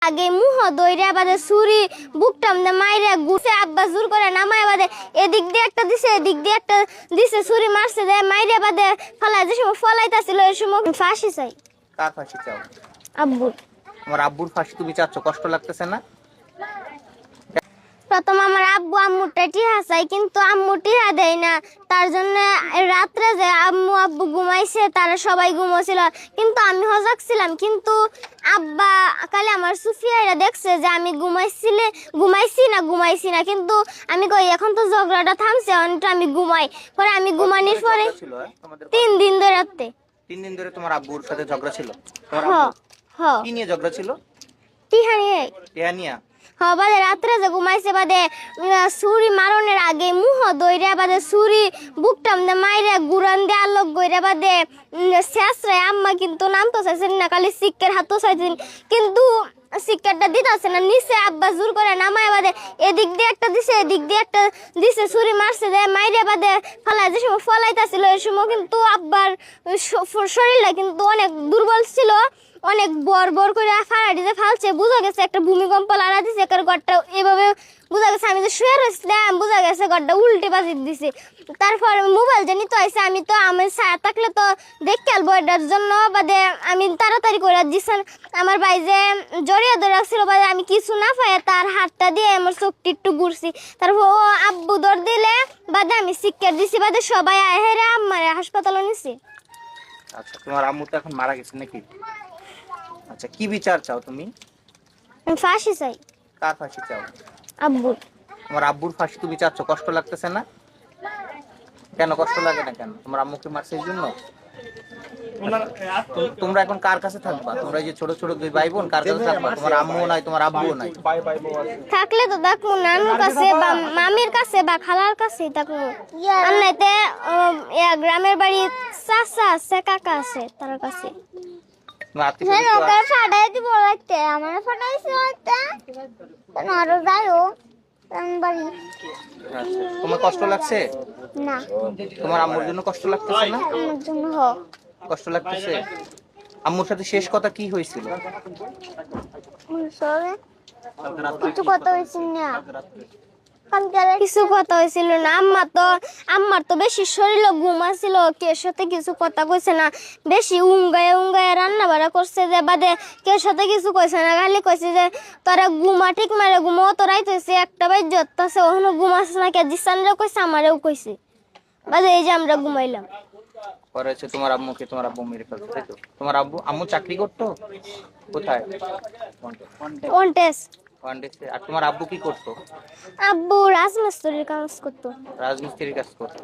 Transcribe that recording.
আগে মুহ দইরা বাদে ছুরি বুকটাম দে মাইরা গুছে আব্বা জোর করে নামায় বাদে এদিক দিয়ে একটা দিছে এদিক দিয়ে একটা দিছে ছুরি মারছে দে মাইরা বাদে ফলাই যে সময় ফলাইতাছিল এই সময় ফাঁসি চাই। কার ফাঁসি চাও? আব্বুর। আমার আব্বুর ফাঁসি তুমি চাচ্ছ, কষ্ট লাগতেছে না? প্রথম আমার আব্বু আম্মুরটা টিহা চাই, কিন্তু আম্মু টিহা দেয় না। তার জন্য রাত্রে যে আম্মু আব্বু ঘুমাইছে তারা সবাই ঘুমোছিল, কিন্তু আমি হজাক ছিলাম। কিন্তু আব্বা কালে আমার সুফিয়ারা দেখছে যে আমি ঘুমাইছি না, কিন্তু আমি কই এখন তো ঝগড়াটা থামছে, অনেকটা আমি ঘুমাই। পরে আমি ঘুমানোর পরে 3 দিন ধরে রাতে 3 দিন ধরে তোমার আব্বুর সাথে ঝগড়া ছিল? তোমার হ আব্বু হ কি নিয়ে ঝগড়া ছিল? টিহা নিয়ে। টিয়া নিয়া? বাদে রাত্রে যে ঘুমাইছে বাদে ছুরি মারনের আগে মুহ দইরা বাদে ছুরি বুকটাম দে মাইরা গুরান দে আলোক গইরা বাদে শেষরে আম্মা কিন্তু নাম তো চাইছেন না, খালি সিক্কের হাতও চাইছেন, কিন্তু সিক্কেরটা দিতেছে না। নিচে আব্বা জোর করে নামায় বাদে এদিক দিয়ে একটা দিছে এদিক দিয়ে একটা দিছে ছুরি মারছে দে মাইরা বাদে ফলাই যে সময় ফলাইতাছিল এই সময় কিন্তু আব্বার শরীরটা কিন্তু অনেক দুর্বল ছিল, অনেক বর করে ফাড়াটি যে ফালছে, বোঝা গেছে একটা ভূমিকম্প লাড়া দিছে এর ঘরটা এভাবে বোঝা গেছে। আমি যে শুয়ে রয়েছিলাম বোঝা গেছে ঘরটা উল্টে বাজি দিছে। তারপর মোবাইল জানি তো আইসে, আমি তো আমার ছায়া থাকলে তো দেখতে আলবো, এটার জন্য বাদে আমি তাড়াতাড়ি করে দিচ্ছেন। আমার ভাই যে জড়িয়ে ধরে রাখছিল বাদে আমি কিছু না পাই তার হাতটা দিয়ে আমার চোখটি একটু ঘুরছি। তারপর ও আব্বু দৌড় দিলে বাদে আমি শিক্ষা দিছি, বাদে সবাই আহেরে আমার হাসপাতালে নিছি। আচ্ছা, তোমার আম্মু তো এখন মারা গেছে নাকি? আচ্ছা, কি বিচার চাও তুমি? আমি ফাঁসি চাই। কার ফাঁসি চাও? আব্বুর। তোমার আব্বুর ফাঁসি তুমি চাচ্ছ, কষ্ট লাগতেছে না? কেন কষ্ট লাগে না কেন? তোমার আম্মুকে মারছে এই জন্য? তোমরা এখন কার কাছে থাকবা? তোমরা এই যে ছোট ছোট 2 ভাই বোন কার কাছে থাকবা? তোমার আম্মুও নাই, তোমার আব্বুও নাই। থাকলে তো দেখবো নানুর কাছে বা মামির কাছে বা খালার কাছে থাকবো, আর নাইতে গ্রামের বাড়ি চাচা আছে কাকা আছে তার কাছে। তোমার আত্মীয় ফাটাই দিব লাগতে আমার ফাটাইছে লাগতে আরো যাইও বাড়ি। তোমার কষ্ট লাগছে না? তোমার আম্মুর জন্য কষ্ট লাগতেছে না? আমার জন্য কষ্ট লাগতেছে। আম্মুর সাথে শেষ কথা কি হয়েছিল? কিছু কথা হয়েছিল না, কিছু কথা হয়েছিল না। আম্মার তো বেশি শরীর ঘুমাছিল, কের সাথে কিছু কথা কইছে না, বেশি উঙ্গায় রান্না বাড়া করছে যে বাদে কের সাথে কিছু কইছে না, খালি কইছে যে তোরা ঘুমা ঠিক মারে ঘুমো, তোরাই তো একটা বাই জত্তাছে ওখানে ঘুমাস না কে দিসানরা কইছে আমারেও কইছে, বাদে এই যে আমরা ঘুমাইলাম। পরে হচ্ছে তোমার আম্মুকে তোমার আব্বু মেরে ফেলছে, তাই তো? তোমার আম্মু চাকরি করতো কোথায়? ওয়ান্টেস। আর তোমার আব্বু কি করতো? আব্বু রাজমিস্ত্রির কাজ করতো। রাজমিস্ত্রির কাজ করতো।